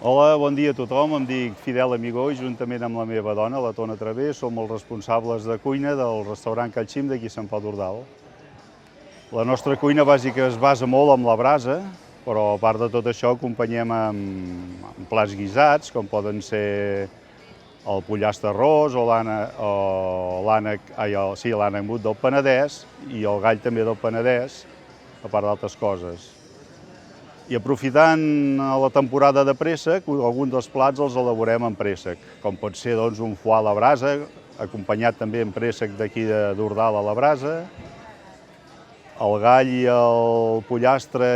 Hola, bon dia a tothom. Em dic Fidel Amigó i juntament amb la meva dona, la Tona Través, som els responsables de cuina del restaurant Cal Xim d'aquí a Sant Pau d'Ordal. La nostra cuina bàsica es basa molt en la brasa, però a part de tot això acompanyem amb plats guisats, com poden ser el pollastre arròs o l'ànec mut del Penedès i el gall també del Penedès, a part d'altres coses. I aprofitant la temporada de préssec, alguns dels plats els elaborem en préssec, com pot ser un foie a la brasa, acompanyat també en préssec d'aquí d'Ordal a la brasa. El gall i el pollastre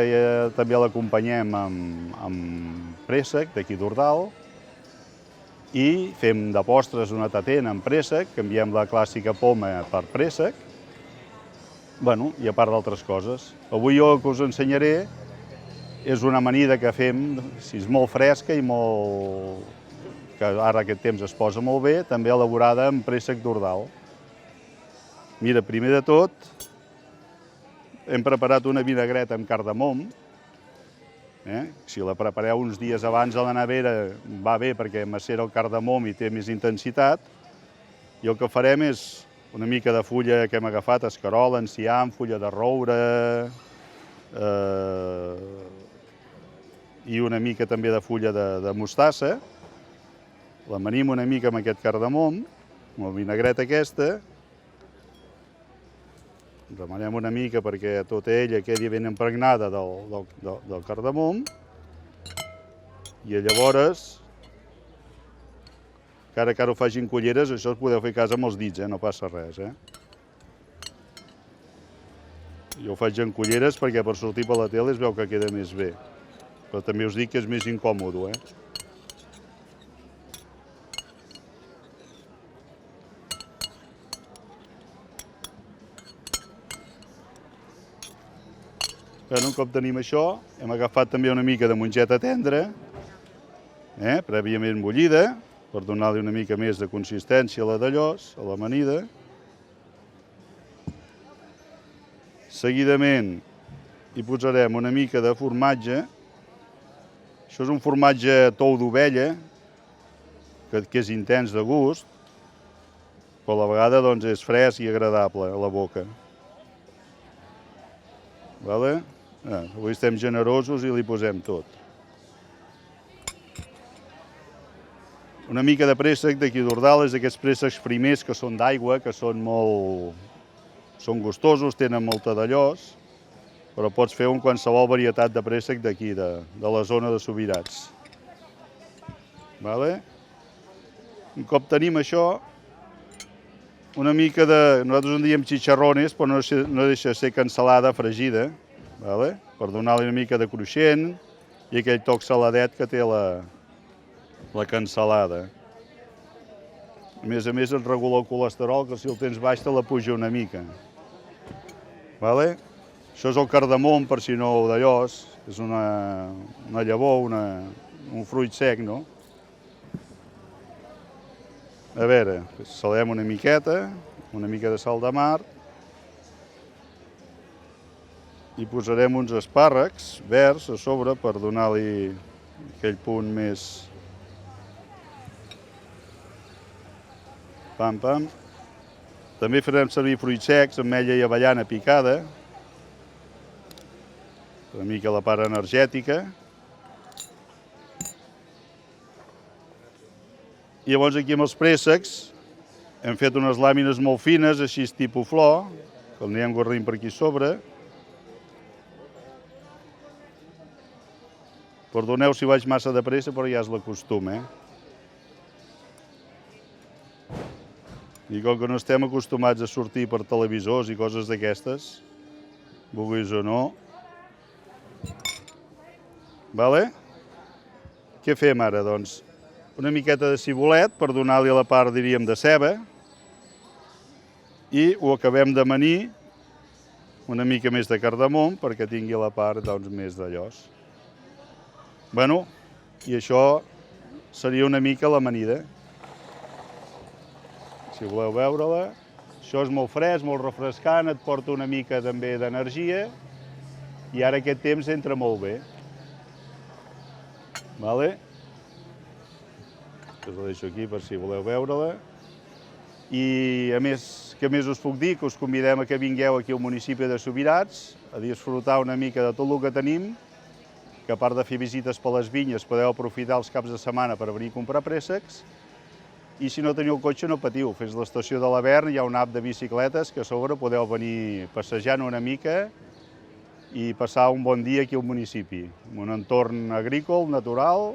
també l'acompanyem amb préssec d'aquí d'Ordal. I fem de postres una tatena amb préssec, canviem la clàssica poma per préssec. I a part d'altres coses. Avui jo el que us ensenyaré és una amanida que fem, si és molt fresca i que ara aquest temps es posa molt bé, també elaborada amb préssec d'Ordal. Mira, primer de tot, hem preparat una vinagreta amb cardamom. Si la prepareu uns dies abans a la nevera va bé perquè macera el cardamom i té més intensitat. I el que farem és una mica de fulla que hem agafat, escarola, enciam, fulla de roure, i una mica també de fulla de mostassa. L'amanim una mica amb aquest cardamom, amb la vinagreta aquesta. Remenem una mica perquè tota ella quedi ben impregnada del cardamom. I llavors, que ara ho facin culleres, això ho podeu fer a casa amb els dits, no passa res. Jo ho faig en culleres perquè per sortir per la tele es veu que queda més bé. Però també us dic que és més incòmode. Un cop tenim això, hem agafat també una mica de mongeta tendra, prèviament bullida, per donar-li una mica més de consistència a la d'allòs, a l'amanida. Seguidament hi posarem una mica de formatge. Això és un formatge tou d'ovella, que és intens de gust, però a la vegada és fresc i agradable a la boca. Avui estem generosos i li posem tot. Una mica de préssec d'aquí d'Ordal, és d'aquests préssecs primers que són d'aigua, que són gustosos, tenen molta d'allòs, però pots fer qualsevol varietat de préssec d'aquí, de la zona de Subirats. Un cop tenim això, una mica de... Nosaltres en diem xitxarrones, però no deixa de ser cansalada fregida, per donar-li una mica de cruixent i aquell toc saladet que té la cansalada. A més et regula el colesterol, que si el tens baix te la puja una mica. Això és el cardamom, per si no d'allòs, és una llavor, un fruit sec, no? A veure, salem una miqueta, una mica de sal de mar, i posarem uns espàrrecs verds a sobre per donar-li aquell punt més... Pam, pam. També farem servir fruits secs, ametlla i avellana picada, una mica la part energètica. I llavors aquí amb els préssecs hem fet unes làmines molt fines, així tipus flor, que anirem guarnint per aquí sobre. Perdoneu si vaig massa de pressa, però ja és la costum, I com que no estem acostumats a sortir per televisors i coses d'aquestes, vulguis o no. Què fem ara, doncs? Una miqueta de cibulet per donar-li a la part, diríem, de ceba, i ho acabem d'amanir una mica més de cardamom perquè tingui la part més d'allòs. I això seria una mica l'amanida. Si voleu veure-la, això és molt fresc, molt refrescant, et porta una mica també d'energia i ara aquest temps entra molt bé. que us la deixo aquí per si voleu veure-la. I a més, què més us puc dir? Que us convidem a que vingueu aquí al municipi de Subirats a disfrutar una mica de tot el que tenim, que a part de fer visites per les vinyes podeu aprofitar els caps de setmana per venir a comprar préssecs. I si no teniu cotxe no patiu, fins a l'estació de l'Avern hi ha una app de bicicletes que a sobre podeu venir passejant una mica i passar un bon dia aquí al municipi, en un entorn agrícola, natural,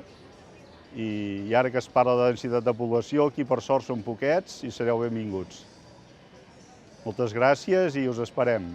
i ara que es parla de densitat de població, aquí per sort són poquets i sereu benvinguts. Moltes gràcies i us esperem.